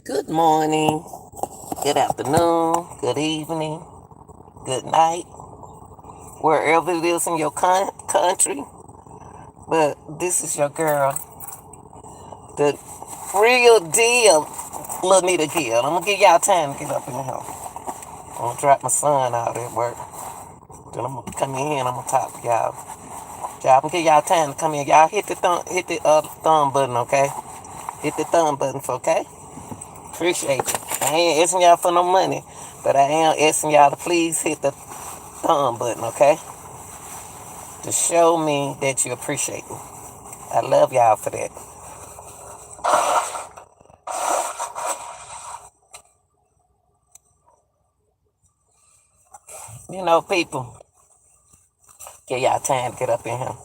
Good morning, good afternoon, good evening, good night, wherever it is in your country. But this is your girl, the real deal, Lanita Gill. I'm gonna give y'all time to get up in the house. I'm gonna drop my son out at work. Then I'm gonna come in here and I'm gonna talk to y'all. Y'all, I'm gonna give y'all time to come in. Y'all hit the thumb button, okay? Hit the thumb button, okay? Appreciate you. I ain't asking y'all for no money, but I am asking y'all to please hit the thumb button, okay? To show me that you appreciate me. I love y'all for that. You know, people, give y'all time to get up in here.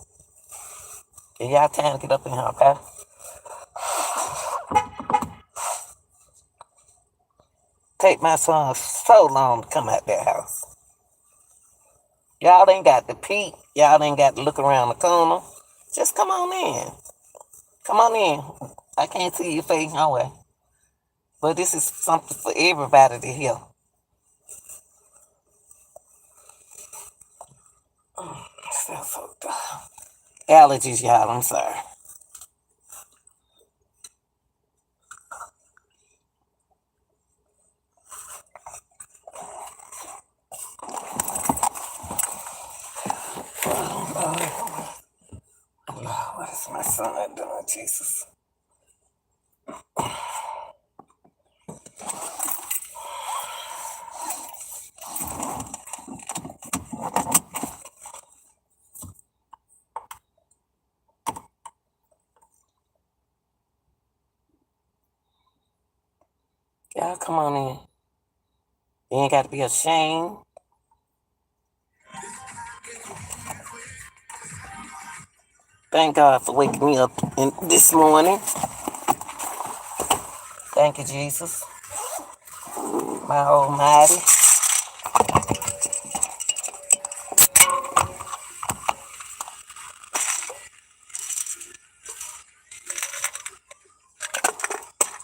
Give y'all time to get up in here, okay? Take my son so long to come out that house. Y'all ain't got to peek. Y'all ain't got to look around the corner. Just come on in. Come on in. I can't see your face no way. But this is something for everybody to hear. Allergies, y'all. I'm sorry. What is my son doing, Jesus? Y'all come on in. You ain't got to be ashamed. Thank God for waking me up this morning. Thank you, Jesus, my almighty.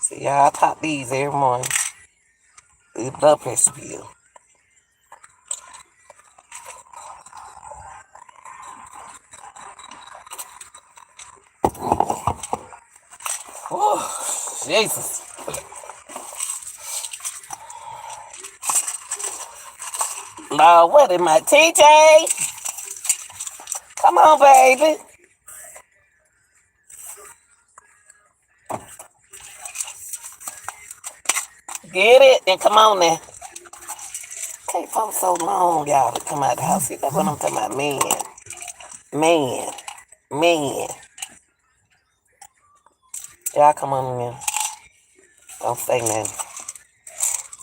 See, y'all, I pop these every morning. The blood pressure pill. Oh, Jesus. Lord, what am I, TJ? Come on, baby. Get it and come on now. Can't folks so long, y'all, to come out the house. See, that's what I'm talking about, man. Man. Man. Y'all come on in. Don't say nothing.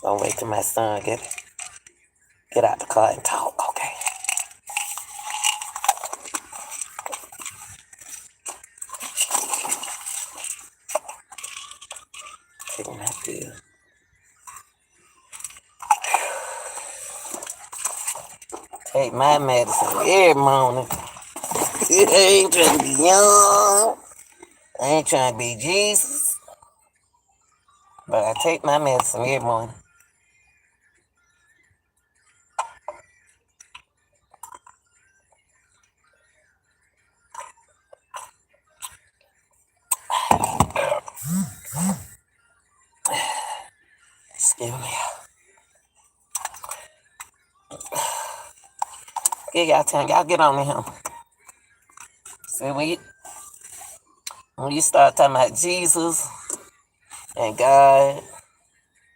Don't wait till my son get out the car and talk, okay? Take my pill. Take my medicine every morning. I ain't trying to be young. I ain't trying to be Jesus. But I take my medicine every morning. Excuse me. Give y'all time. Y'all get on in here. See, when you start talking about Jesus and God,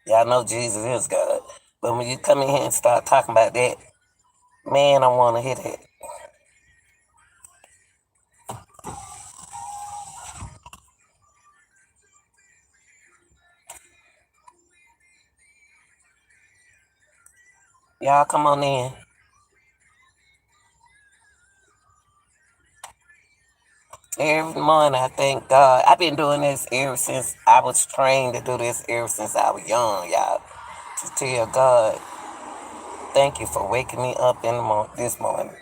y'all know Jesus is God. But when you come in here and start talking about that, man, I want to hear that. Y'all come on in. Every morning, I thank God. I've been doing this ever since I was trained to do this ever since I was young, y'all. To tell God, thank you for waking me up in this morning.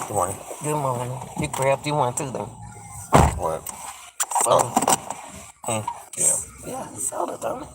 Good morning. Good morning. You grabbed you one too, then. What? Soda. Yeah. Yeah, soda, don't it?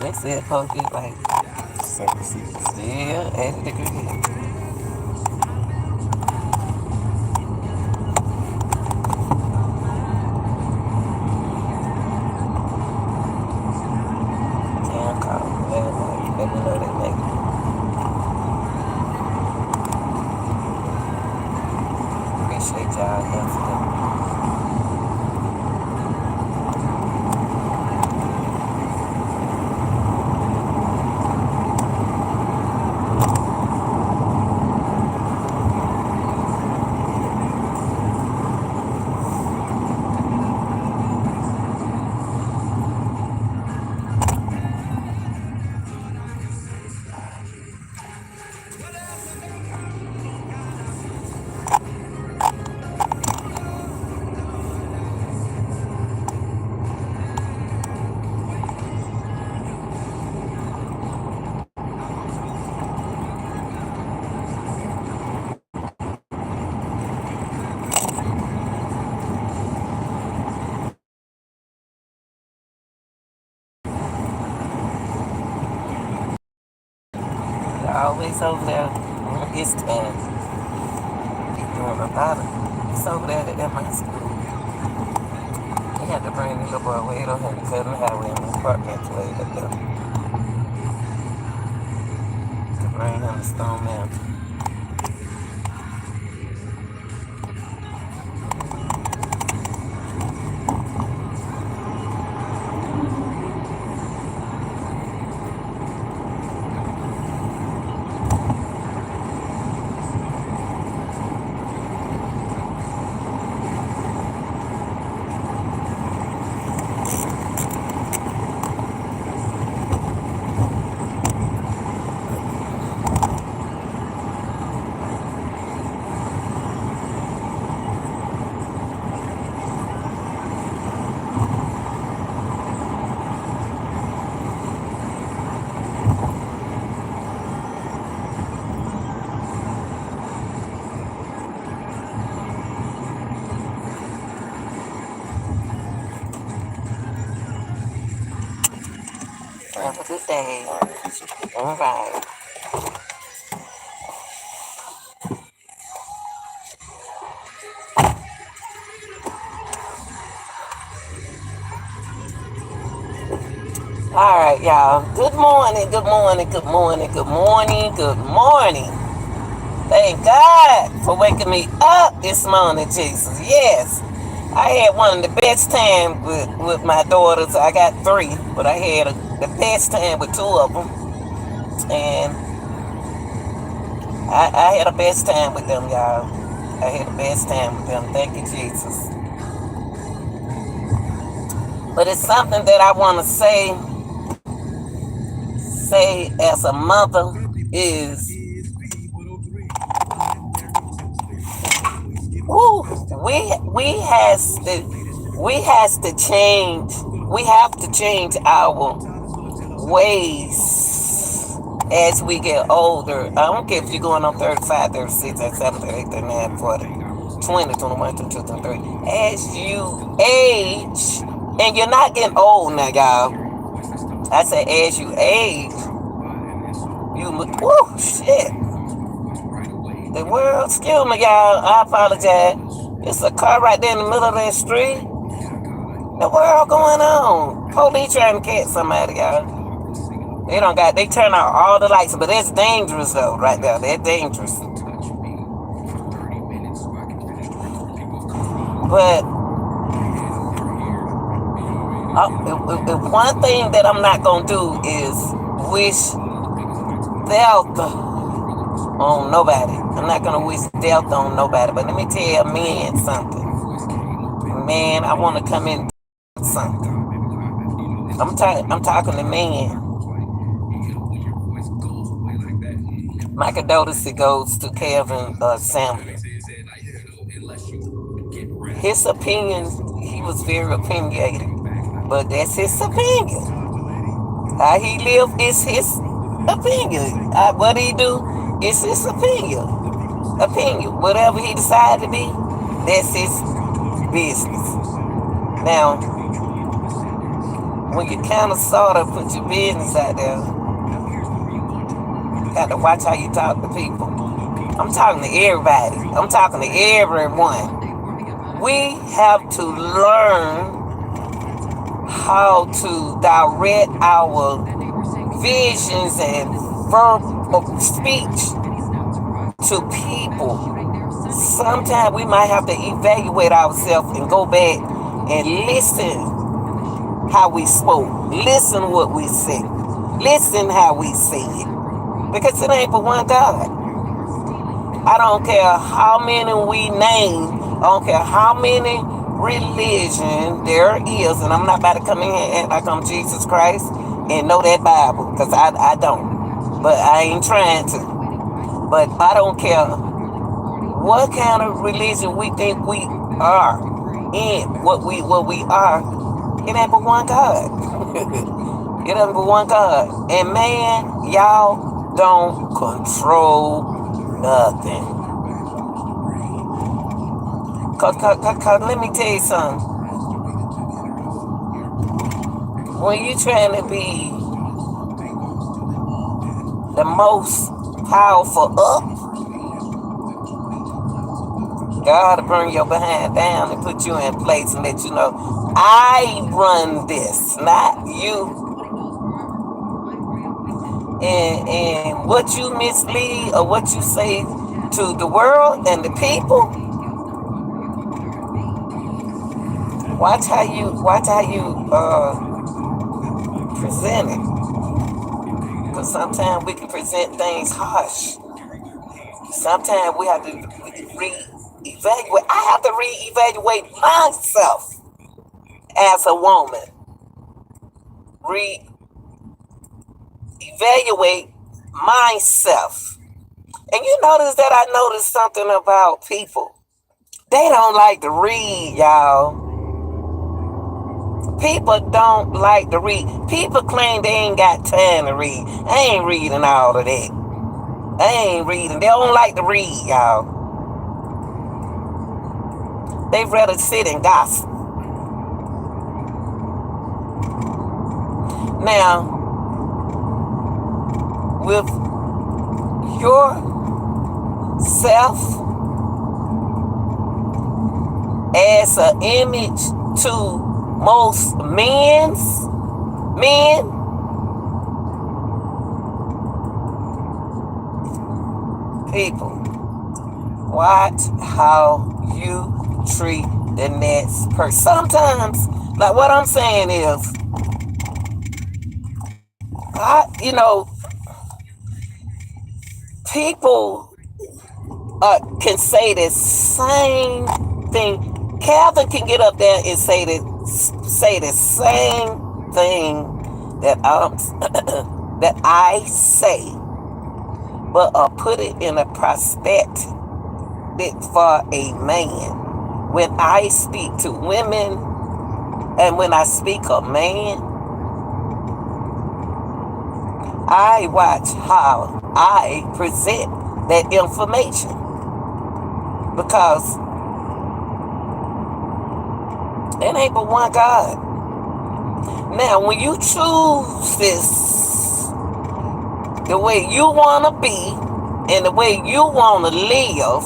They said supposed to be like, 76. yeah, 80 degrees. Damn cold. Let me know they make it. Appreciate y'all yesterday. Always over there on his time. Doing a lot of. It's over there at my school. He had to bring the little boy way up and cut him highway in the apartment way up there to bring him to Stone Mountain. Have a good day. All right. All right, y'all. Good morning, good morning, good morning, good morning, good morning. Thank God for waking me up this morning, Jesus. Yes. I had one of the best times with my daughters. I got three, but I had the best time with two of them. And I had the best time with them, y'all. I had the best time with them. Thank you, Jesus. But it's something that I want to say as a mother is, woo, we have to change our ways as we get older. I don't care if you're going on 35, 36, 37, 38, 39, 40, 20, 21, 22, 23. As you age, and you're not getting old now, y'all. I said as you age, woo, shit. The world, excuse me, y'all. I apologize. It's a car right there in the middle of that street. The world going on. Police trying to catch somebody, y'all. They turn out all the lights, but that's dangerous though, right there. That's dangerous. But one thing that I'm not gonna do is wish death on nobody. I'm not gonna wish death on nobody. But let me tell men something. Man, I want to come in something. I'm talking to men. My condolences goes to Kevin Samuel. His opinion, he was very opinionated, but that's his opinion. How he live is his opinion. What he do is his opinion. Whatever he decided to be, that's his business. Now, when you kind of sort of put your business out there, you got to watch how you talk to people. I'm talking to everybody. I'm talking to everyone. We have to learn how to direct our visions and verbal speech to people. Sometimes we might have to evaluate ourselves and go back and listen how we spoke. Listen what we said. Listen how we say it. Because it ain't but one God. I don't care how many we name. I don't care how many religion there is. And I'm not about to come in here and act like I'm Jesus Christ and know that Bible. Because I don't. But I ain't trying to. But I don't care what kind of religion we think we are in. What we are. It ain't but one God. It ain't but one God. And man, y'all don't control nothing. Cause let me tell you something. When you're trying to be the most powerful up, God will bring your behind down and put you in place and let you know, I run this, not you. And what you mislead or what you say to the world and the people, watch how you present it. Because sometimes we can present things harsh. Sometimes we have to reevaluate. I have to reevaluate myself as a woman. Reevaluate myself. And you notice that I noticed something about people. They don't like to read, y'all. People don't like to read. People claim they ain't got time to read. I ain't reading all of that. I ain't reading. They don't like to read, y'all. They'd rather sit and gossip. Now, with your self as an image to most men, people, watch how you treat the next person. Sometimes, like what I'm saying is, people can say the same thing. Calvin can get up there and say the same thing that that I say, but put it in a perspective for a man. When I speak to women and when I speak of man, I watch how I present that information, because it ain't but one God. Now, when you choose this the way you want to be and the way you want to live,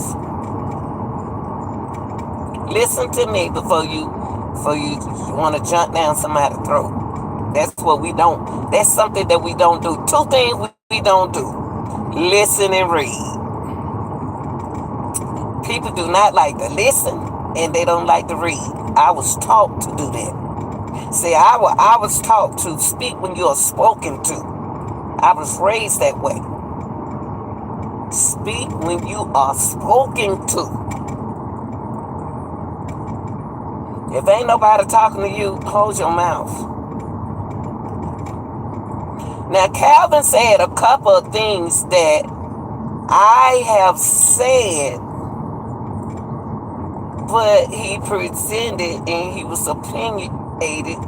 listen to me before you want to jump down somebody's throat. That's what we don't. That's something that we don't do. Two things we don't do: listen and read. People do not like to listen. and they don't like to read. I was taught to do that. See, I was taught to speak when you are spoken to. I was raised that way. Speak when you are spoken to. If ain't nobody talking to you, close your mouth. Now, Calvin said a couple of things that I have said, but he presented and he was opinionated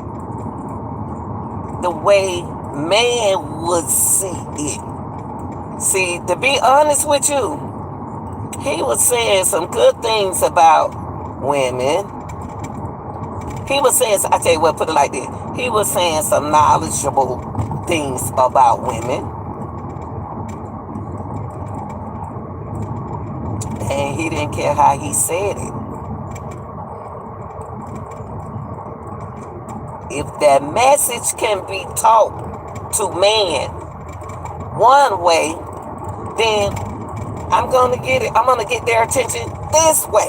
the way man would see it. See, to be honest with you, he was saying some good things about women. He was saying, I tell you what, put it like this. He was saying some knowledgeable things about women. And he didn't care how he said it. If that message can be taught to man one way, then I'm going to get it. I'm going to get their attention this way.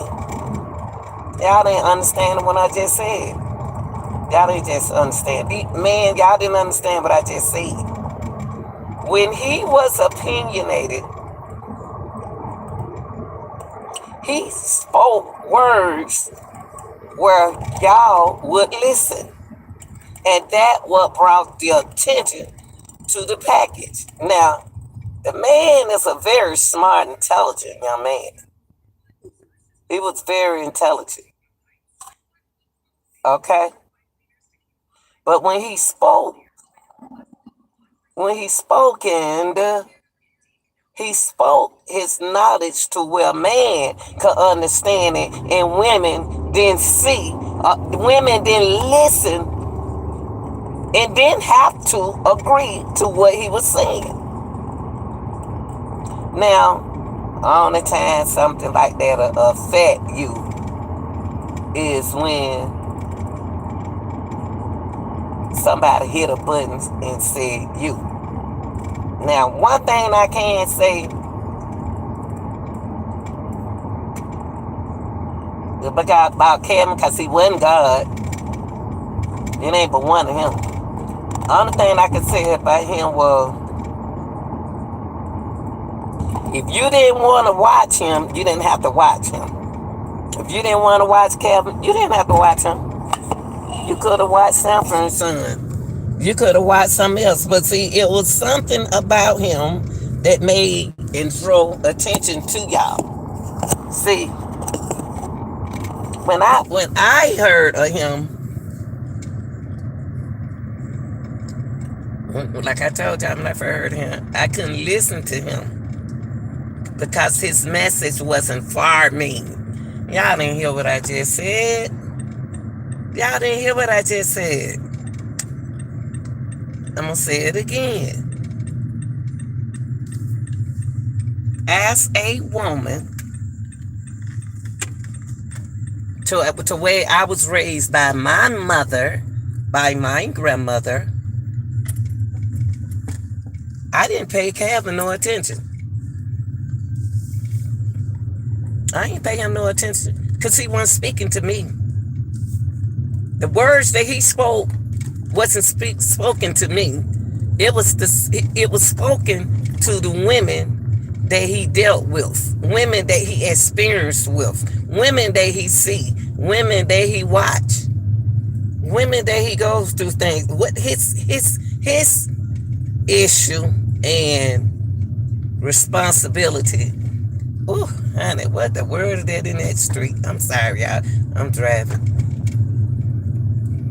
Y'all didn't understand what I just said. Y'all didn't just understand. Man, y'all didn't understand what I just said. When he was opinionated, he spoke words where y'all would listen. And that what brought the attention to the package. Now, the man is a very smart, intelligent young man. He was very intelligent. Okay? But when he spoke and he spoke his knowledge to where man could understand it, and women didn't see, women didn't listen, and didn't have to agree to what he was saying. Now, only time something like that will affect you is when somebody hit a button and said you. Now, one thing I can say about Kevin, because he wasn't God, it ain't but one of him. Only thing I can say about him was, if you didn't want to watch him, you didn't have to watch him. If you didn't want to watch Kevin, you didn't have to watch him. You could have watched Sanford and Son. You could have watched something else. But see, it was something about him that made and drew attention to y'all. See, when I heard of him, like I told y'all when I first heard him, I couldn't listen to him because his message wasn't for me. Y'all didn't hear what I just said. Y'all didn't hear what I just said. I'm going to say it again. As a woman, to where I was raised by my mother, by my grandmother, I didn't pay Calvin no attention. I ain't pay him no attention because he wasn't speaking to me. The words that he spoke wasn't spoken to me. It was spoken to the women that he dealt with, women that he experienced with, women that he see, women that he watch, women that he goes through things. What his issue and responsibility. Ooh, honey, what the word is that in that street? I'm sorry, y'all. I'm driving.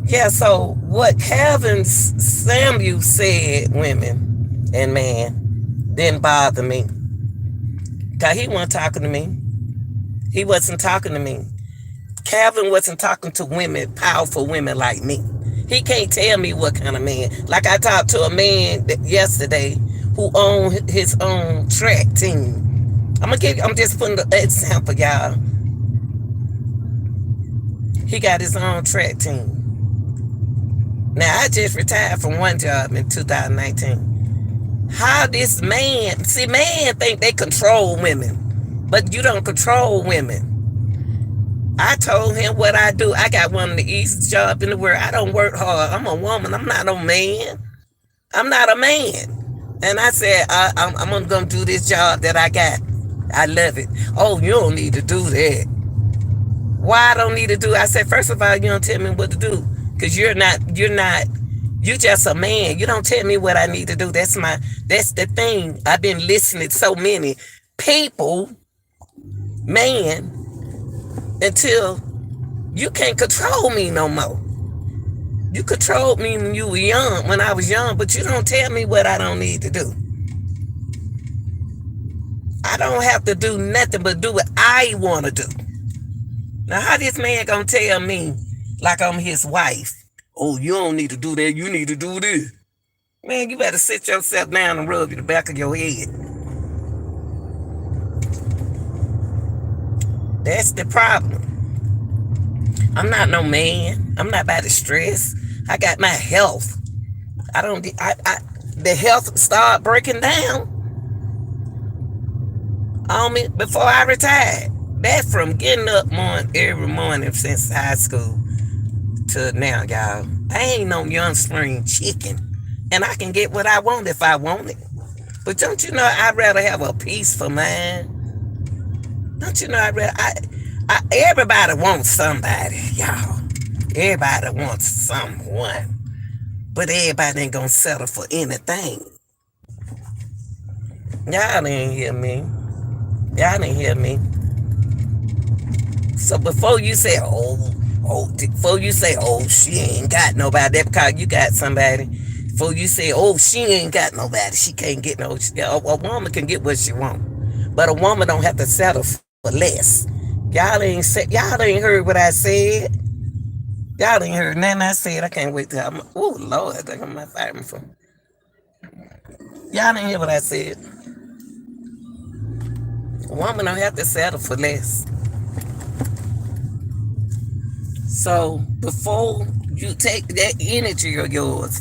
Yeah, so what Calvin Samuel said, women and man, didn't bother me. Because he wasn't talking to me. He wasn't talking to me. Calvin wasn't talking to women, powerful women like me. He can't tell me what kind of man. Like I talked to a man yesterday who owned his own track team. I'm just putting an example, y'all. He got his own track team. Now, I just retired from one job in 2019. How this man think they control women, but you don't control women. I told him what I do. I got one of the easiest jobs in the world. I don't work hard. I'm a woman. I'm not a man. I'm not a man. And I said, I'm going to do this job that I got. I love it. Oh, you don't need to do that. Why I don't need to do it? I said, first of all, you don't tell me what to do. Because you're just a man. You don't tell me what I need to do. That's the thing. I've been listening to so many people, man, until you can't control me no more. You controlled me when you were young, when I was young, but you don't tell me what I don't need to do. I don't have to do nothing but do what I want to do. Now, how this man gonna tell me like I'm his wife? Oh, you don't need to do that. You need to do this. Man, you better sit yourself down and rub the back of your head. That's the problem. I'm not no man. I'm not about to stress. I got my health. The health start breaking down on me before I retired. That's from getting up every morning since high school to now, y'all. I ain't no young spring chicken. And I can get what I want if I want it. But don't you know I'd rather have a peaceful mind? Don't you know everybody wants somebody, y'all. Everybody wants someone. But everybody ain't gonna settle for anything. Y'all didn't hear me. Y'all didn't hear me. So before you say, she ain't got nobody, that because you got somebody. Before you say, she ain't got nobody, she can't get no. A woman can get what she want, but a woman don't have to settle for less. Y'all ain't heard what I said. Y'all ain't heard nothing I said. I can't wait till oh Lord, I think I'm not fighting for. Y'all didn't hear what I said. A woman don't have to settle for less. So before you take that energy of yours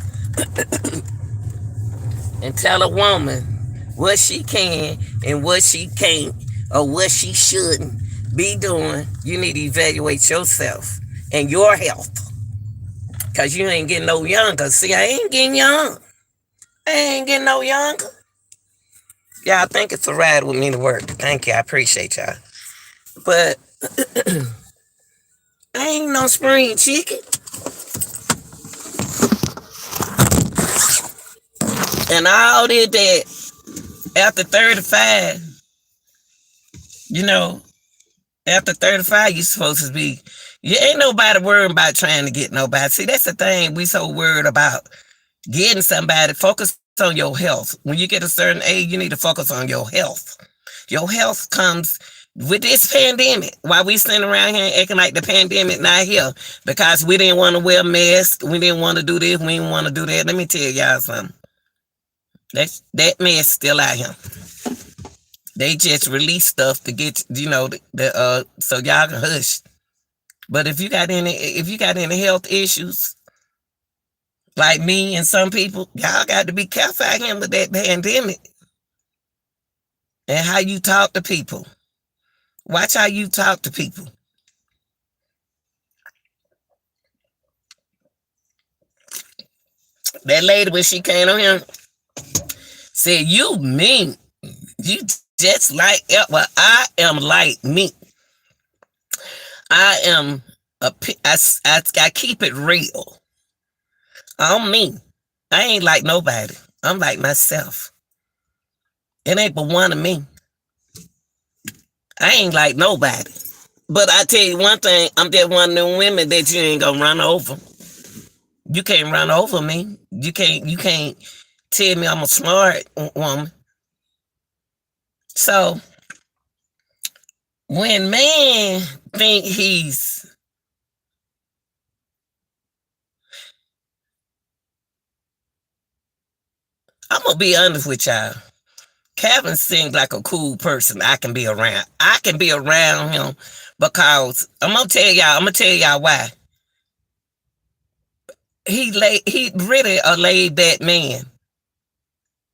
and tell a woman what she can and what she can't or what she shouldn't be doing, you need to evaluate yourself and your health. Because you ain't getting no younger. See, I ain't getting young. I ain't getting no younger. Y'all think it's a ride with me to work. Thank you. I appreciate y'all. But I ain't no spring chicken. And all did that after 35, after 35, you're supposed to be, you ain't nobody worried about trying to get nobody. See, that's the thing. We so worried about getting somebody. Focus on your health. When you get a certain age, you need to focus on your health. Your health comes with this pandemic. While we sitting around here acting like the pandemic not here because we didn't want to wear masks, we didn't want to do this, we didn't want to do that. Let me tell y'all something. That mess still out here. They just release stuff to get so y'all can hush. But if you got any health issues, like me and some people, y'all got to be careful out here with that pandemic and how you talk to people. Watch how you talk to people. That lady, when she came on here, said, you mean, you just like, well, I am like me. I keep it real. I'm me. I ain't like nobody. I'm like myself. It ain't but one of me. I ain't like nobody. But I tell you one thing, I'm that one of them women that you ain't gonna run over. You can't run over me. You can't tell me I'm a smart woman. So when man think I'm gonna be honest with y'all. Kevin seems like a cool person I can be around. I can be around him because I'm gonna tell y'all why. He really a laid back man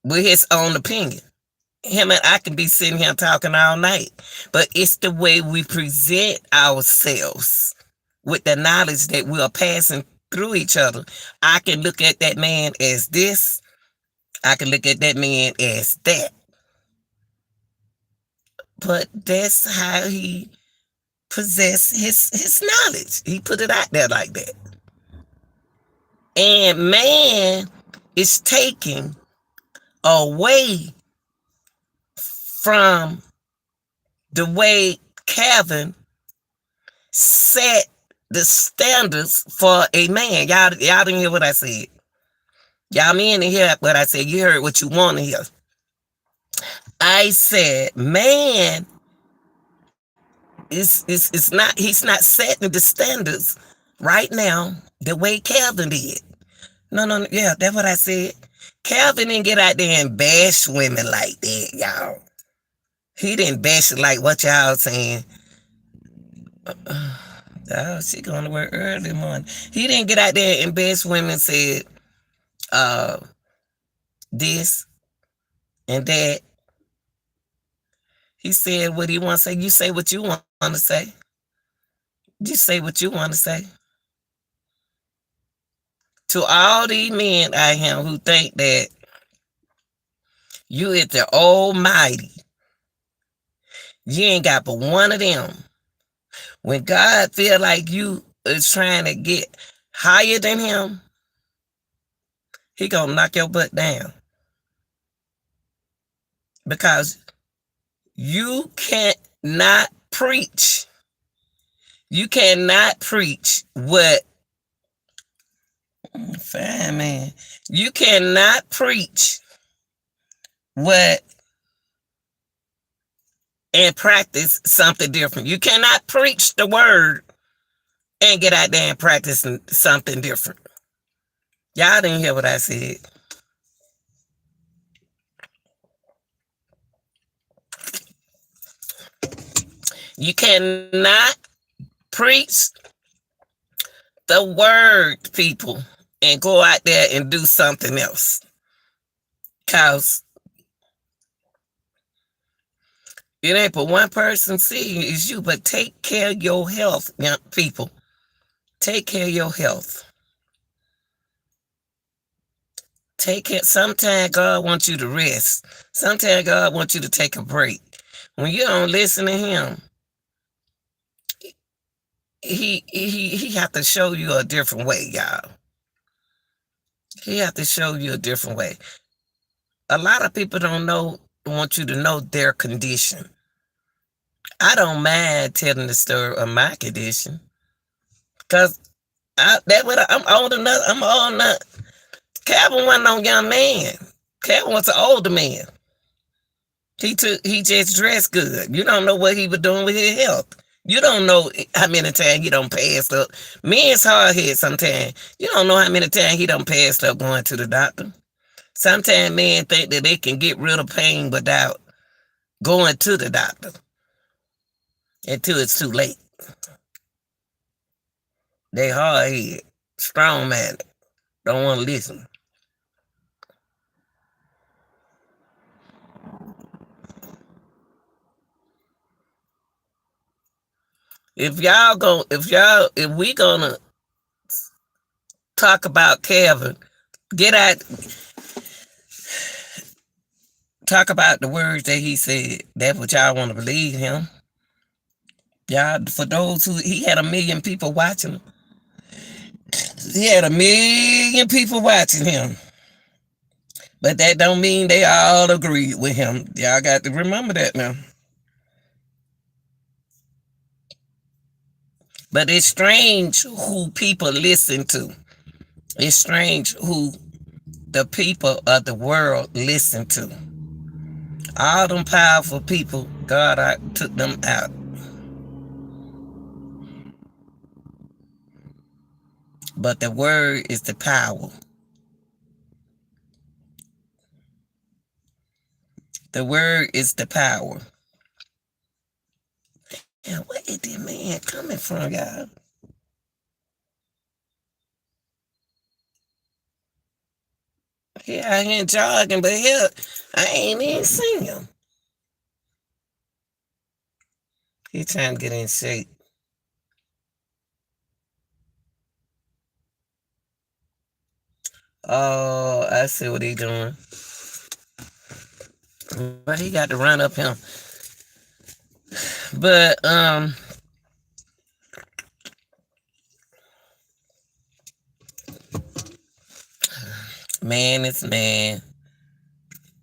with his own opinion. him and I can be sitting here talking all night, but it's the way we present ourselves with the knowledge that we are passing through each other. I can look at that man as this. I can look at that man as that. But that's how he possessed his knowledge. He put it out there like that. And man is taking away from the way Calvin set the standards for a man. Y'all didn't hear what I said. Y'all didn't hear what I said. You heard what you want to hear. I said, man is not, he's not setting the standards right now the way Calvin did. No, yeah, that's what I said. Calvin didn't get out there and bash women like that, y'all. He didn't bash it like what y'all saying. Oh, she going to work early morning. He didn't get out there and bash women and said this and that. He said what he want to say. You say what you want to say. You say what you want to say. To all these men out here who think that you is the almighty, you ain't got but one of them. When God feel like you is trying to get higher than him, he gonna knock your butt down. Because you cannot preach. You cannot preach what, fine man, you cannot preach what and practice something different. You cannot preach the word and get out there and practice something different. Y'all didn't hear what I said. You cannot preach the word, people, and go out there and do something else. Because it ain't but one person seeing is you, but take care of your health, young people. Take care of your health. Take care. Sometimes God wants you to rest. Sometimes God wants you to take a break. When you don't listen to him, he have to show you a different way, y'all. He have to show you a different way. A lot of people want you to know their condition. I don't mind telling the story of my condition, because I'm old enough. I'm old enough. Calvin wasn't no young man. Calvin was an older man. He just dressed good. You don't know what he was doing with his health. You don't know how many times he done passed up. Men's hard head sometimes. You don't know how many times he done passed up going to the doctor. Sometimes men think that they can get rid of pain without going to the doctor until it's too late. They hard head, strong minded, don't want to listen. If we gonna talk about Calvin, get out, talk about the words that he said. That's what y'all want to believe him. Y'all, for those who, he had 1 million people watching him. He had 1 million people watching him. But that don't mean they all agree with him. Y'all got to remember that now. But it's strange who people listen to. It's strange who the people of the world listen to. All them powerful people, God took them out. But the word is the power. The word is the power. And where is this man coming from, y'all? He out here jogging, but here, I ain't even seen him. He trying to get in shape. Oh, I see what he doing. But he got to run up him. But man is man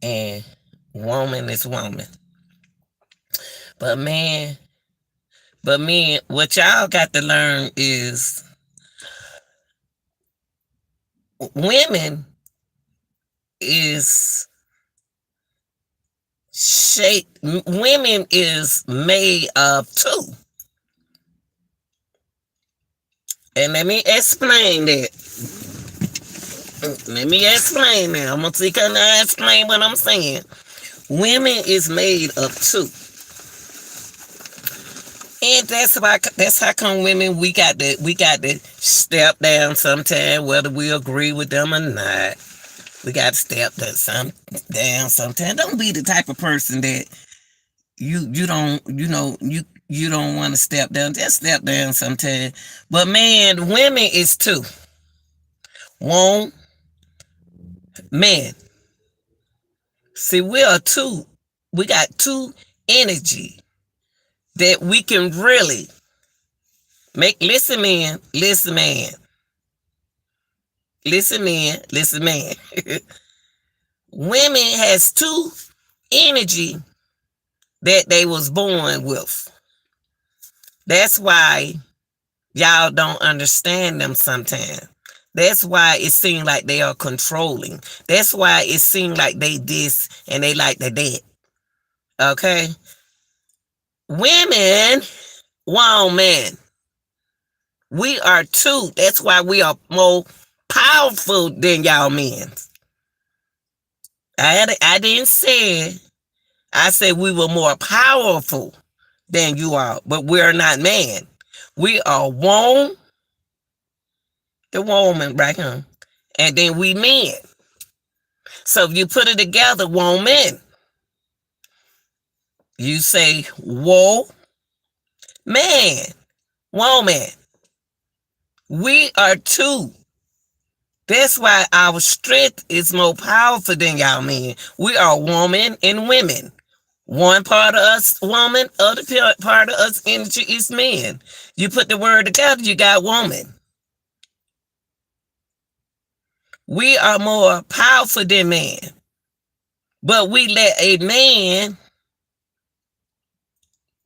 and woman is woman. But man, what y'all got to learn is women is women is made of two. And let me explain that. Let me explain that. I'm gonna see can I explain what I'm saying. Women is made of two. And that's how come women we got to step down sometime, whether we agree with them or not. We got to step down sometime. Don't be the type of person that you don't you don't want to step down. Just step down sometime. But man, women is two. One man. See, we are two. We got two energy that we can really make. Listen, man. Listen, man. Listen, man. Listen, man. Women has two energy that they was born with. That's why y'all don't understand them sometimes. That's why it seems like they are controlling. That's why it seems like they this and they like the that. Okay? Women, one man. We are two. That's why we are more powerful than y'all men. I didn't say. I said we were more powerful than you are, but we're not man. We are one, the woman right here, and then we men. So if you put it together, woman, you say whoa, man, woman. We are two. That's why our strength is more powerful than y'all men. We are woman and women. One part of us woman, other part of us energy is men. You put the word together, you got woman. We are more powerful than man. But we let a man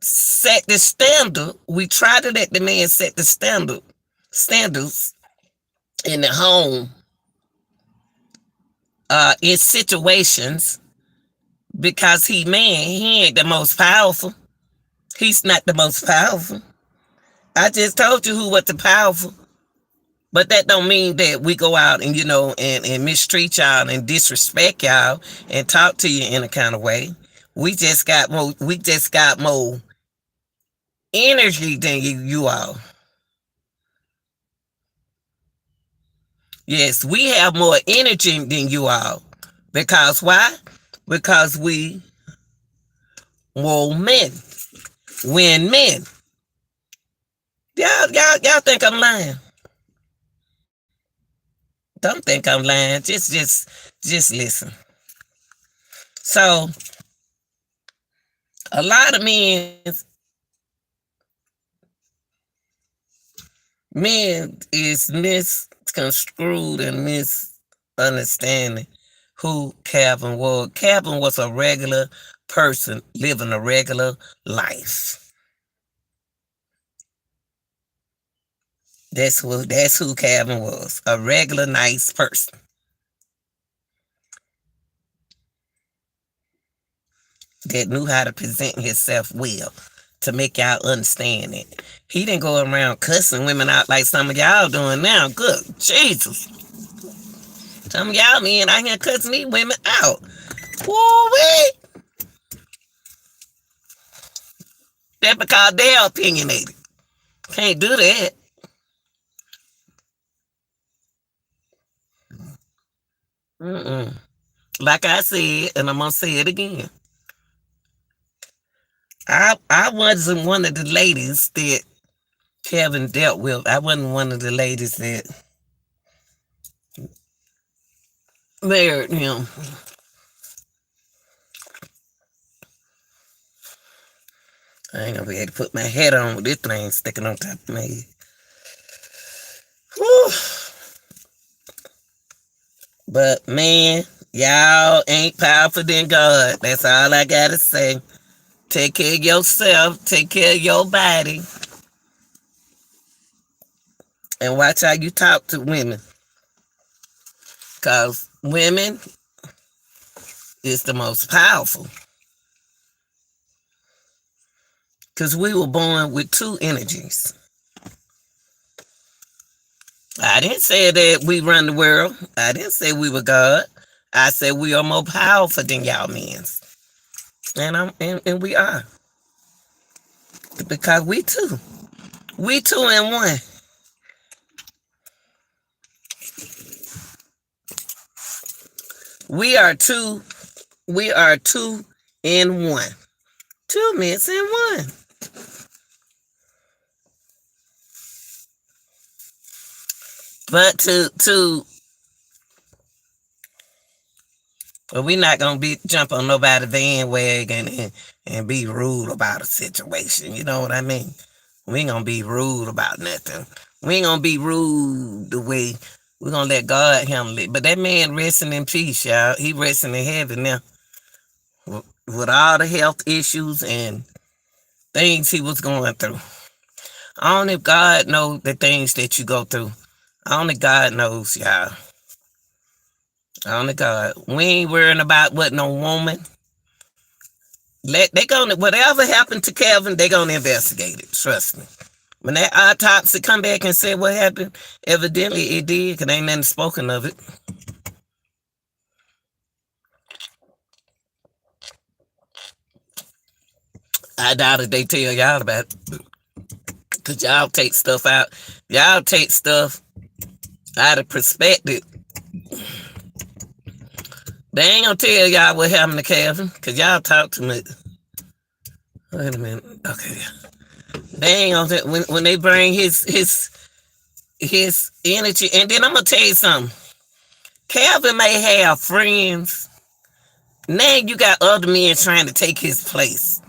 set the standard. We try to let the man set the standards in the home, in situations, because he ain't the most powerful. He's not the most powerful. I just told you who was the powerful. But that don't mean that we go out and and mistreat y'all and disrespect y'all and talk to you in a kind of way. We just got more energy than you all. Yes, we have more energy than you all. Because why? Because we were men. When men. Y'all think I'm lying. Don't think I'm lying. Just listen. So a lot of men is misconstrued and misunderstanding who Calvin was. Calvin was a regular person living a regular life. That's who Calvin was. A regular nice person. That knew how to present himself well to make y'all understand it. He didn't go around cussing women out like some of y'all doing now. Good Jesus. Some of y'all men out here cussing these women out. Woo-wee. That's because they're opinionated. Can't do that. Like I said, and I'm going to say it again. I wasn't one of the ladies that Kevin dealt with. I wasn't one of the ladies that married him. I ain't gonna be able to put my head on with this thing sticking on top of me. Whew. But man, y'all ain't powerful than God. That's all I gotta say. Take care of yourself. Take care of your body. And watch how you talk to women. Because women is the most powerful. Because we were born with two energies. I didn't say that we run the world. I didn't say we were God. I said we are more powerful than y'all men. And we are. Because we two. We two in one. We are two in one. Two men in one. But but we're not gonna jump on nobody's bandwagon and be rude about a situation. You know what I mean? We ain't gonna be rude about nothing. We ain't gonna be rude the way we're gonna let God handle it. But that man resting in peace, y'all. He resting in heaven now. With all the health issues and things he was going through. Only God knows the things that you go through. Only God knows, y'all. Only God. We ain't worrying about what no woman. Whatever happened to Kevin, they gonna investigate it. Trust me. When that autopsy come back and say what happened, evidently it did, because ain't nothing spoken of it. I doubt if they tell y'all about it. Because y'all take stuff out. Y'all take stuff out of perspective. They ain't gonna tell y'all what happened to Kevin, because y'all talk too much. Wait a minute. Okay. They ain't gonna when they bring his energy, and then I'm gonna tell you something. Kevin may have friends. Now you got other men trying to take his place.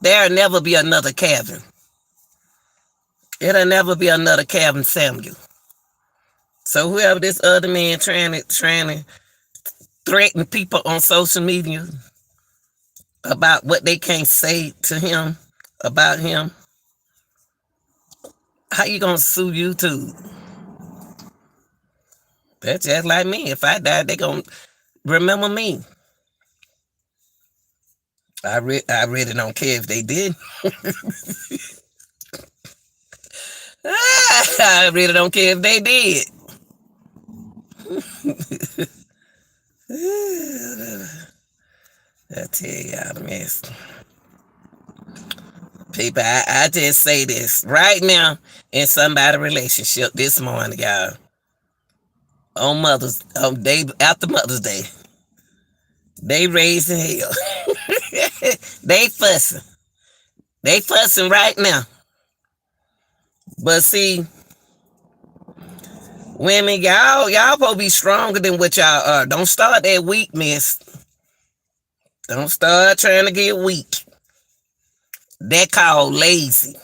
There'll never be another Kevin. It'll never be another Kevin Samuel. So whoever this other man trying to threaten people on social media about what they can't say to him about him, how you gonna sue YouTube? That's just like me. If I die, they gonna remember me. I really don't care if they did. I really don't care if they did. I tell y'all the mess. People, I just say this right now in somebody's relationship this morning, y'all. After Mother's Day. They raising hell. They fussing. They fussing right now. But see, women, y'all supposed to be stronger than what y'all are. Don't start that weakness. Don't start trying to get weak. That called lazy.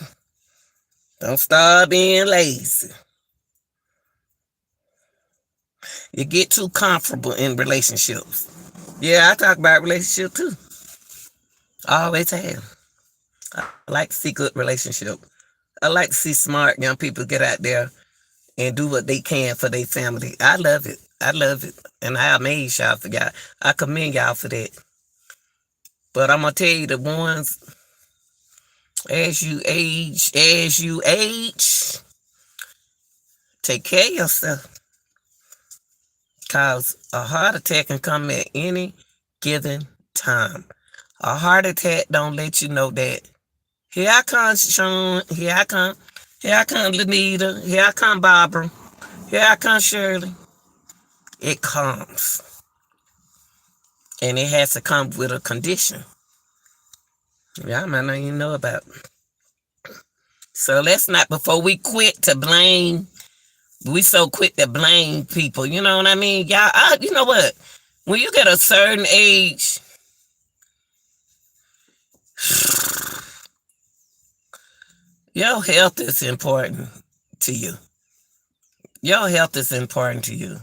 Don't start being lazy. You get too comfortable in relationships. Yeah, I talk about relationships too. I always have. I like to see good relationship. I like to see smart young people get out there and do what they can for their family. I love it. I love it. And I amaze y'all for y'all. I commend y'all for that. But I'm going to tell you, the ones, as you age, take care of yourself. Because a heart attack can come at any given time. A heart attack don't let you know that here I come, Sean. Here I come. Here I come, Lanita. Here I come, Barbara. Here I come, Shirley. It comes. And it has to come with a condition. Y'all might not even know about. So let's not, before we quit to blame, we so quick to blame people. You know what I mean? Y'all, you know what? When you get a certain age, your health is important to you. Your health is important to you.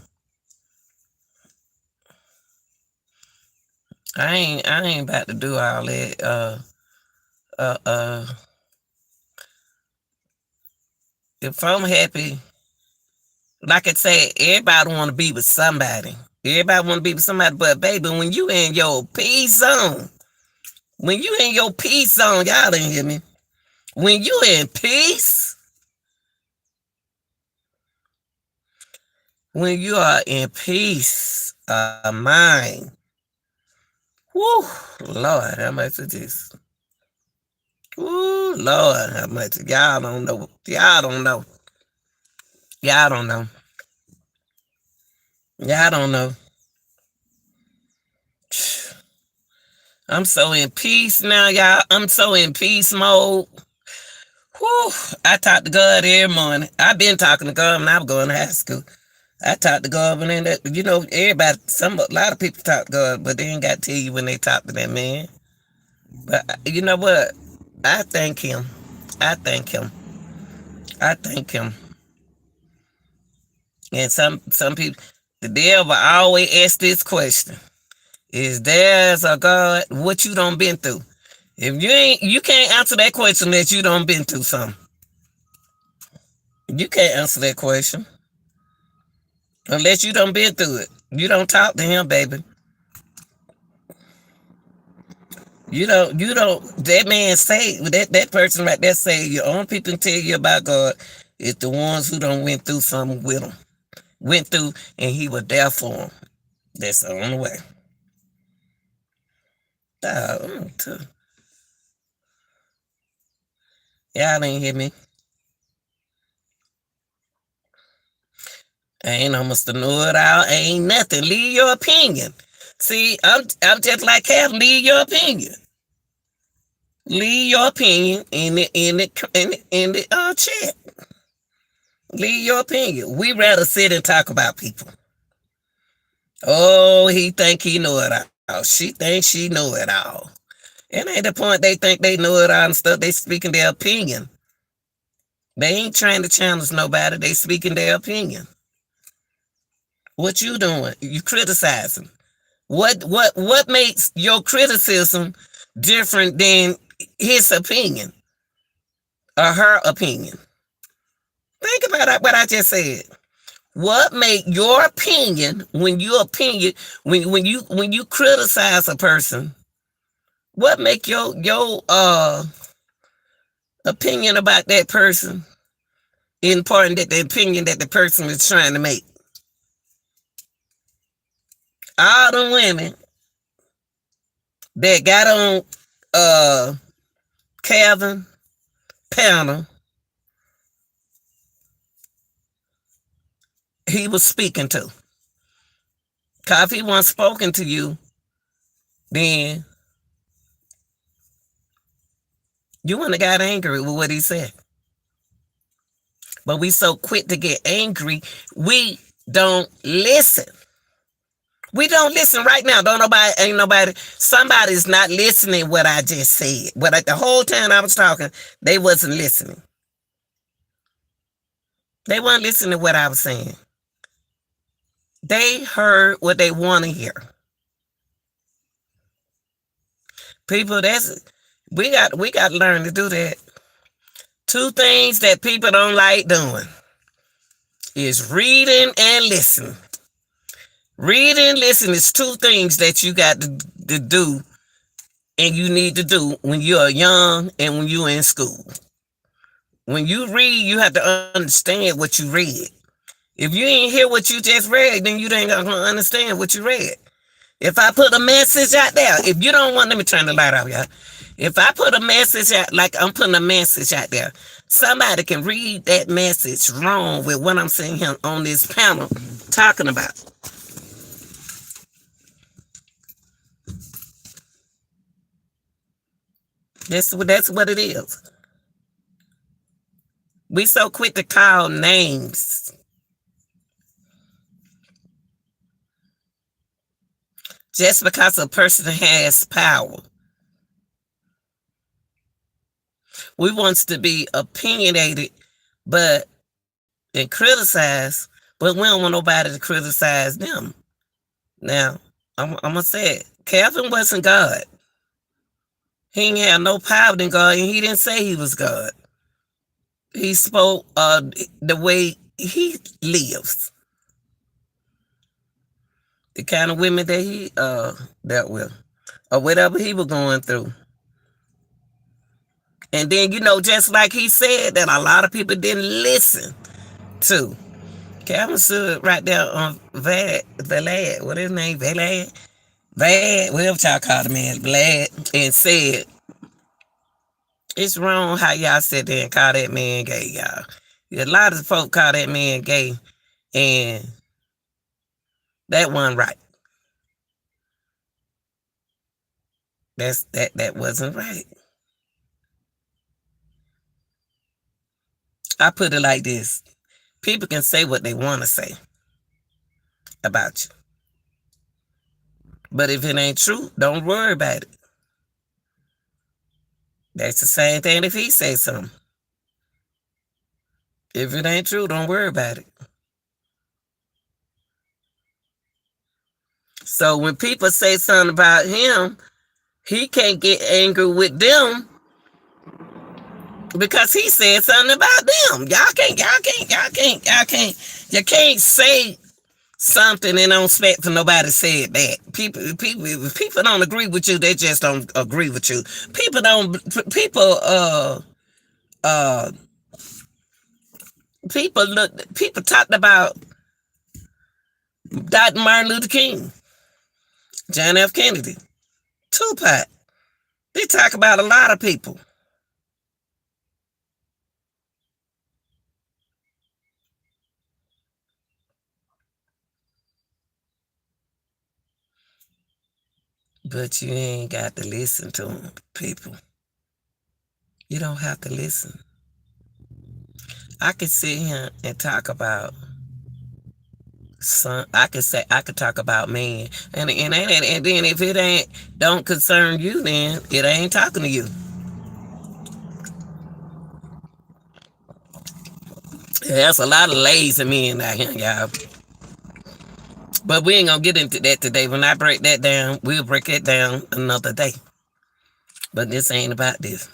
I ain't about to do all that. Uh, uh. If I'm happy, like I said, everybody want to be with somebody. Everybody want to be with somebody, but baby, when you in your peace zone, when you in your peace zone, y'all didn't hear me. When you in peace, when you are in peace of mind, whoo, Lord, how much is this? Whoo, Lord, how much? Y'all don't know. Y'all don't know. Y'all don't know. Y'all don't know. I'm so in peace now, y'all. I'm so in peace mode. Whew. I talk to God every morning. I've been talking to God when I was going to high school. I talk to God when everybody, a lot of people talk to God, but they ain't got to tell you when they talk to that man. But you know what? I thank him. I thank him. I thank him. And some people, the devil always ask this question: is there's a God? What you done been through? If you can't answer that question that you done been through something. You can't answer that question unless you done been through it. You don't talk to him, baby. That man say, that person right there say, your own people can tell you about God is the ones who done went through something with him. Went through and he was there for him. That's the only way. Y'all ain't hear me. I ain't almost to know it all. Ain't nothing. Leave your opinion. See, I'm just like Cal. Leave your opinion. Leave your opinion in the chat. Leave your opinion. We rather sit and talk about people. Oh, he think he know it all. She thinks she know it all. And ain't the point they think they know it all and stuff. They speaking their opinion. They ain't trying to challenge nobody. They speaking their opinion. What you doing? You criticizing. What makes your criticism different than his opinion or her opinion? Think about what I just said. What make your opinion when you criticize a person? What make your opinion about that person important that the opinion that the person is trying to make? All the women that got on Calvin panel, he was speaking to. Cause if he wasn't spoken to you, then you wouldn't have got angry with what he said. But we so quick to get angry, we don't listen. We don't listen right now. Somebody's not listening what I just said. But the whole time I was talking, they wasn't listening. They weren't listening to what I was saying. They heard what they want to hear. People, we got to learn to do that. Two things that people don't like doing is reading and listening. Reading and listening is two things that you got to do and you need to do when you're young and when you're in school. When you read, you have to understand what you read. If you ain't hear what you just read, then you ain't gonna understand what you read. If I put a message out there, if you don't want, let me turn the light off, y'all. If I put a message out, like I'm putting a message out there, somebody can read that message wrong with what I'm saying here on this panel talking about. That's what it is. We so quick to call names just because a person has power. We want to be opinionated, but and criticize, but we don't want nobody to criticize them. Now, I'm gonna say it. Calvin wasn't God. He ain't had no power than God, and he didn't say he was God. He spoke the way he lives, the kind of women that he dealt with, or whatever he was going through. And then, just like he said, that a lot of people didn't listen to. Calvin stood right there on Vlad, what his name, Vlad, whatever y'all call the man, Vlad, and said, it's wrong how y'all sit there and call that man gay, y'all. A lot of folk call that man gay, and that wasn't right. That wasn't right. I put it like this. People can say what they want to say about you. But if it ain't true, don't worry about it. That's the same thing if he says something. If it ain't true, don't worry about it. So when people say something about him, he can't get angry with them because he said something about them. You can't say something and don't expect for nobody to say that. People don't agree with you, they just don't agree with you. People talked about Dr. Martin Luther King, John F. Kennedy, Tupac. They talk about a lot of people. But you ain't got to listen to them, people. You don't have to listen. I could sit here and talk about I could talk about man, and then if it don't concern you, then it ain't talking to you. There's a lot of lazy men out here, y'all. But we ain't gonna get into that today. When I break that down, we'll break it down another day. But this ain't about this.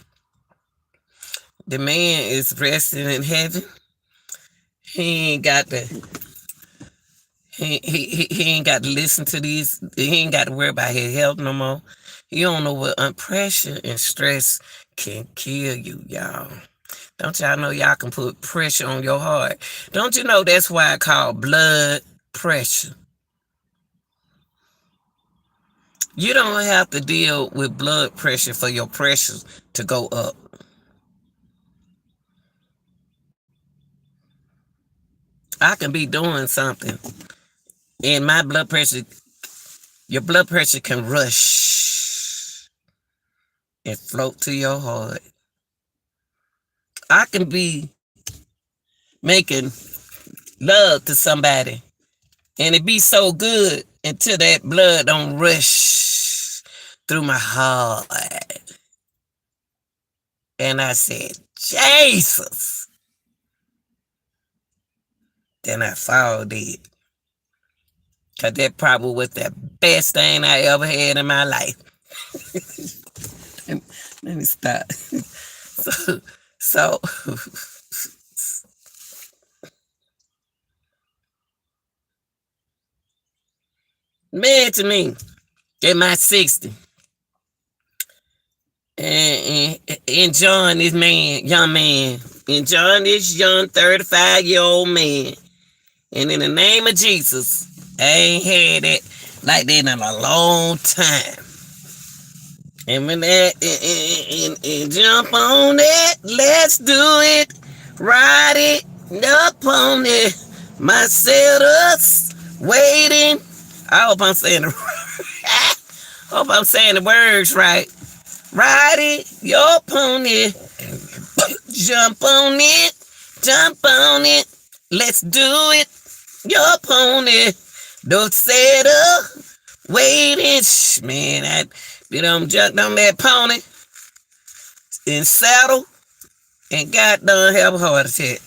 The man is resting in heaven. He ain't got to. He ain't got to listen to these. He ain't got to worry about his health no more. You don't know what pressure and stress can kill you, y'all. Don't y'all know y'all can put pressure on your heart? Don't you know that's why I call blood pressure? You don't have to deal with blood pressure for your pressure to go up. I can be doing something and my blood pressure, your blood pressure can rush and float to your heart. I can be making love to somebody and it be so good until that blood don't rush through my heart. And I said, Jesus. Then I fall dead. Because that probably was the best thing I ever had in my life. Let me stop. So man to me, in my 60, and enjoying this young man, enjoying this young 35-year-old man. And in the name of Jesus, I ain't had it like that in a long time. And when that, and jump on that, let's do it, ride it up on it, my settlers waiting. I hope I'm saying the words right. Ride it, your pony. Jump on it, jump on it. Let's do it, your pony. Don't settle, waiting. Man, I been on jumped on that pony and saddle and got done have a heart attack.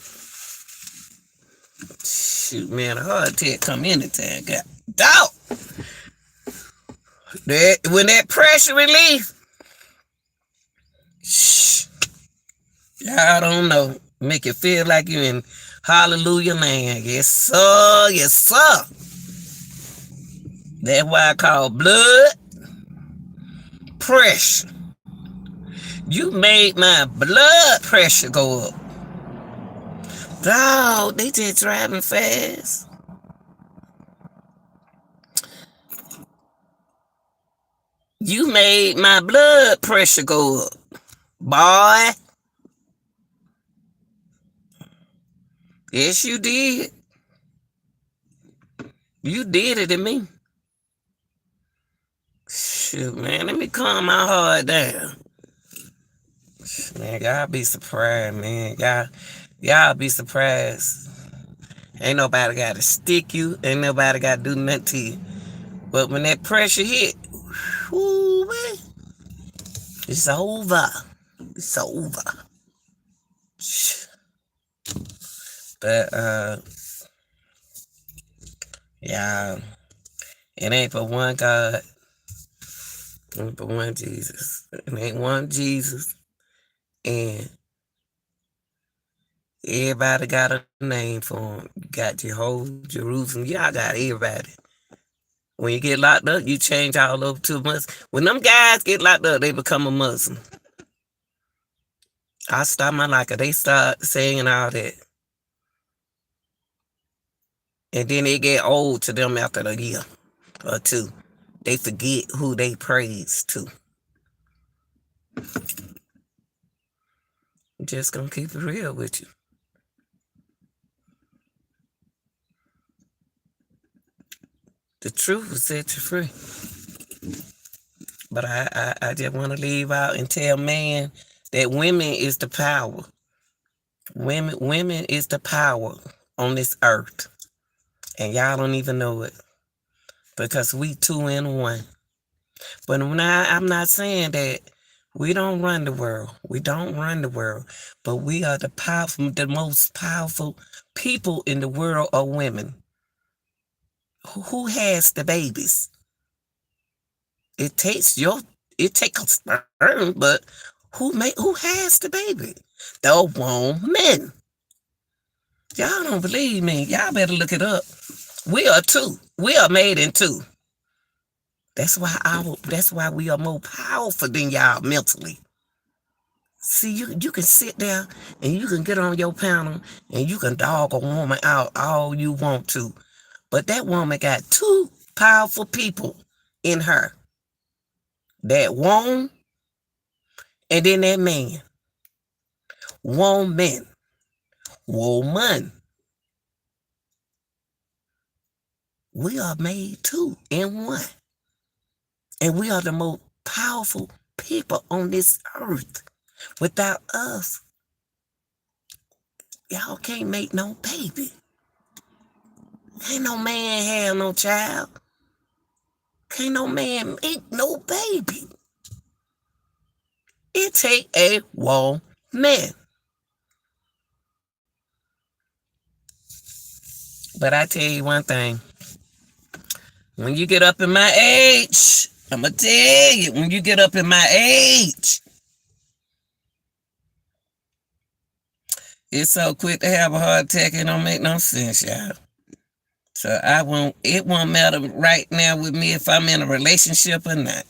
Shoot, man, a heart attack come anytime. God, dog. When that pressure relief, I don't know, make you feel like you in hallelujah land. Yes, sir. Yes, sir. That's why I call blood pressure. You made my blood pressure go up. Dog, they just driving fast. You made my blood pressure go up, boy. Yes, you did. You did it to me. Shoot, man, let me calm my heart down. Man, y'all be surprised, man. Y'all be surprised. Ain't nobody got to stick you. Ain't nobody got to do nothing to you. But when that pressure hit, whoo, man, it's over. It's over. But, yeah, it ain't for one God. It ain't for one Jesus. It ain't one Jesus. And everybody got a name for him. You got Jehovah, Jerusalem. Y'all got everybody. When you get locked up, you change all over to Muslim. When them guys get locked up, they become a Muslim. I stop my liker. They start saying all that. And then they get old to them after a year or two. They forget who they praise to. I'm just gonna keep it real with you. The truth will set you free. But I just want to leave out and tell man that women is the power. Women is the power on this earth. And y'all don't even know it. Because we 2 in 1. But I'm not saying that we don't run the world. We don't run the world. But we are the most powerful people in the world are women. Who has the babies? It takes a sperm, but who has the baby? The woman. Y'all don't believe me. Y'all better look it up. We are 2. We are made in 2. That's why we are more powerful than y'all mentally. See, you can sit there and you can get on your panel and you can dog a woman out all you want to. But that woman got 2 powerful people in her. That woman and then that man. Woman. We are made 2 in 1. And we are the most powerful people on this earth. Without us, y'all can't make no baby. Ain't no man have no child. Can't no man make no baby. It take a woman. But I tell you one thing. When you get up in my age, I'm going to tell you, when you get up in my age, it's so quick to have a heart attack, it don't make no sense, y'all. So it won't matter right now with me if I'm in a relationship or not.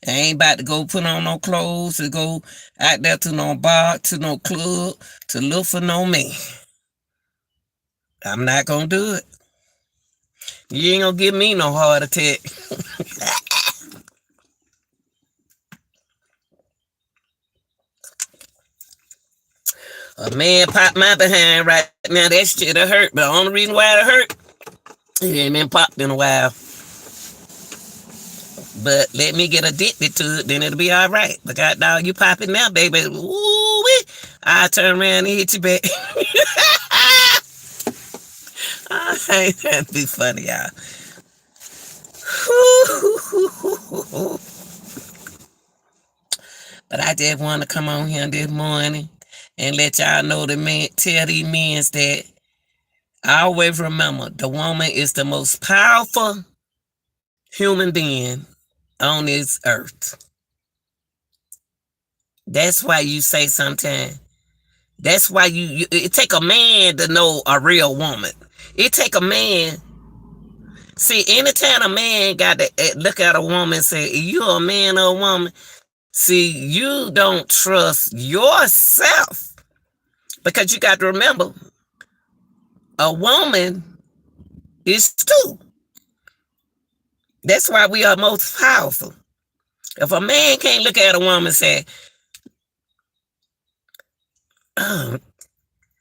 I ain't about to go put on no clothes to go out there to no bar, to no club, to look for no man. I'm not gonna do it. You ain't gonna give me no heart attack. A man popped my behind right now. That shit'll hurt. But the only reason why it hurt, it ain't been popped in a while. But let me get addicted to it, then it'll be all right. But God dog, you popping now, baby. Ooh, I turn around and hit you back. That'd be funny, y'all. But I just want to come on here this morning and let y'all know tell these men that I always remember the woman is the most powerful human being on this earth. That's why you say sometimes. That's why it take a man to know a real woman. It take a man. See, anytime a man got to look at a woman and say, you a man or a woman? See, you don't trust yourself. Because you got to remember, a woman is two. That's why we are most powerful. If a man can't look at a woman and say, if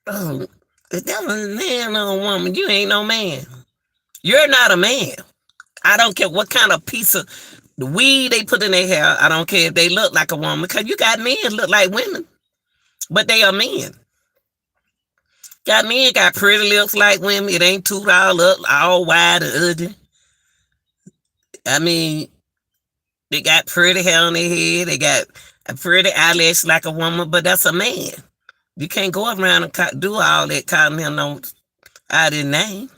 that was a man or a woman, you ain't no man. You're not a man. I don't care what kind of piece of weed they put in their hair. I don't care if they look like a woman, because you got men look like women, but they are men. Got men got pretty lips like women. It ain't too all up, all wide and ugly. I mean, they got pretty hair on their head. They got a pretty eyelash like a woman, but that's a man. You can't go around and do all that calling him out of his name.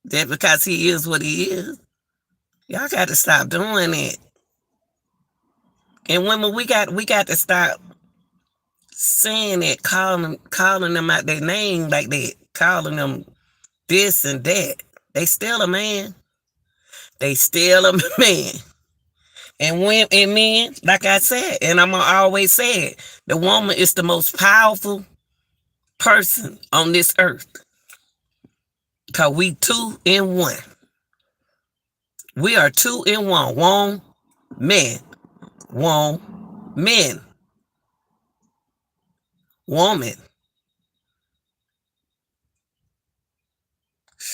That's because he is what he is. Y'all got to stop doing it. And women, we got to stop saying that, calling them out their name like that, calling them this and that. They still a man. They still a man. And men, like I said, and I'm gonna always say it, the woman is the most powerful person on this earth. Because we 2 in 1. We are 2 in 1. One man. One men. Woman.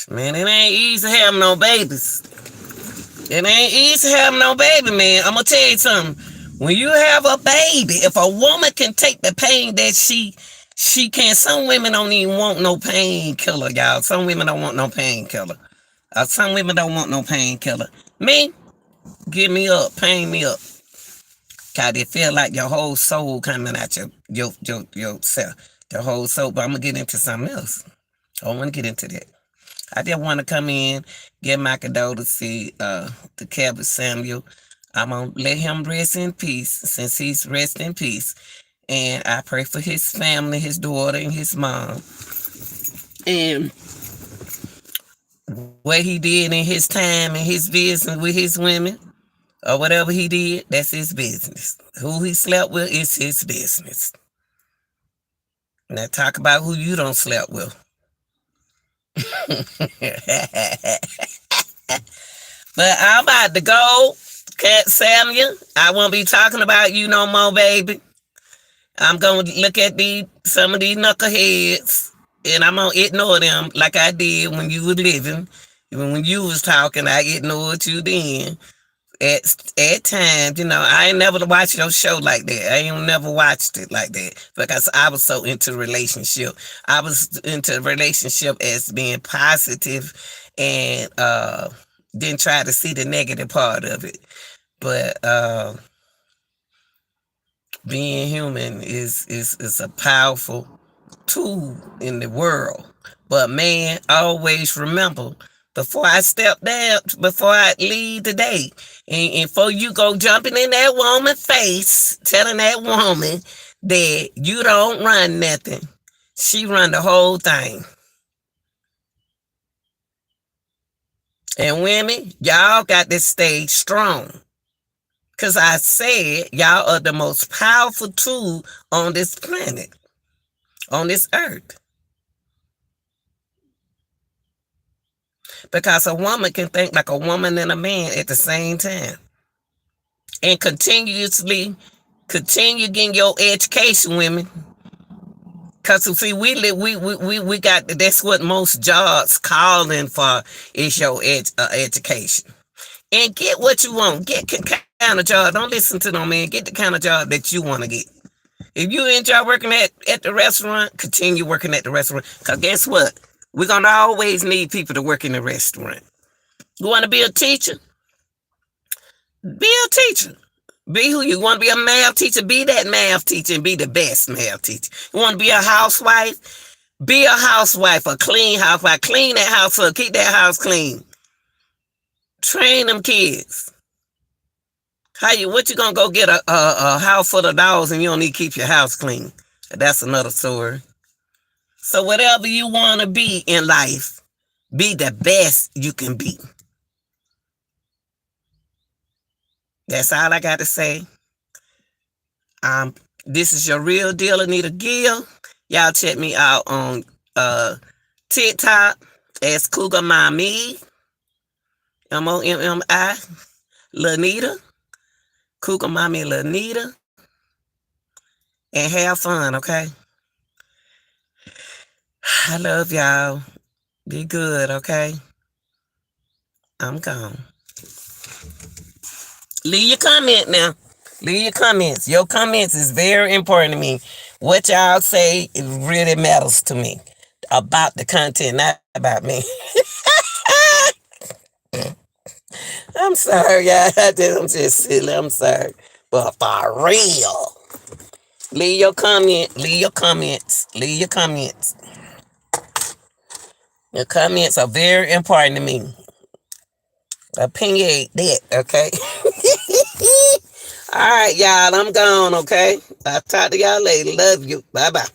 Man, it ain't easy to have no babies. It ain't easy to have no baby, man. I'm going to tell you something. When you have a baby, if a woman can take the pain that she can, some women don't even want no painkiller, y'all. Some women don't want no painkiller. Some women don't want no painkiller. Me, give me up, pain me up. Cause it feel like your whole soul coming out yourself. The whole soul. But I'm going to get into something else. I don't want to get into that. I just want to come in, give my condolences to Kevin Samuel. I'm going to let him rest in peace, since he's rest in peace. And I pray for his family, his daughter, and his mom. And what he did in his time and his business with his women, or whatever he did, that's his business. Who he slept with is his business. Now talk about who you don't slept with. But I'm about to go, Cat Samuel. I won't be talking about you no more, baby. I'm going to look at some of these knuckleheads, and I'm going to ignore them like I did when you were living. Even when you was talking, I ignored you then. At times, I ain't never watched your show like that. I ain't never watched it like that because I was so into relationship. I was into relationship as being positive and didn't try to see the negative part of it. But being human is a powerful tool in the world. But man, always remember, before I step down, before I leave today, and before you go jumping in that woman's face, telling that woman that you don't run nothing, she run the whole thing. And women, y'all got to stay strong. Because I said y'all are the most powerful tool on this planet, on this earth. Because a woman can think like a woman and a man at the same time. And continue getting your education, women. Because see, we got, that's what most jobs calling for is your education. and get what you want. Get kind of job. Don't listen to no man. Get the kind of job that you want to get. If you enjoy working at the restaurant, continue working at the restaurant. Because guess what? We're going to always need people to work in the restaurant. You want to be a teacher? Be a teacher. Be who you want to be. A math teacher, be that math teacher and be the best math teacher. You want to be a housewife? Be a housewife, a clean housewife. Clean that house up. Keep that house clean. Train them kids. What you gonna go get a house full of dogs and you don't need to keep your house clean? That's another story. So whatever you want to be in life, be the best you can be. That's all I got to say. This is your real deal, Anita Gill. Y'all check me out on TikTok as Cougar Mommy, MOMMI, Lanita, Cougar Mommy Lanita, and have fun, okay? I love y'all. Be good, okay? I'm gone. Leave your comment now. Leave your comments. Your comments is very important to me. What y'all say, it really matters to me. About the content, not about me. I'm sorry, y'all. I'm just silly. I'm sorry. But for real. Leave your comment. Leave your comments. Leave your comments. Your comments are very important to me. Opinionate that, okay? All right, y'all. I'm gone, okay? I'll talk to y'all later. Love you. Bye-bye.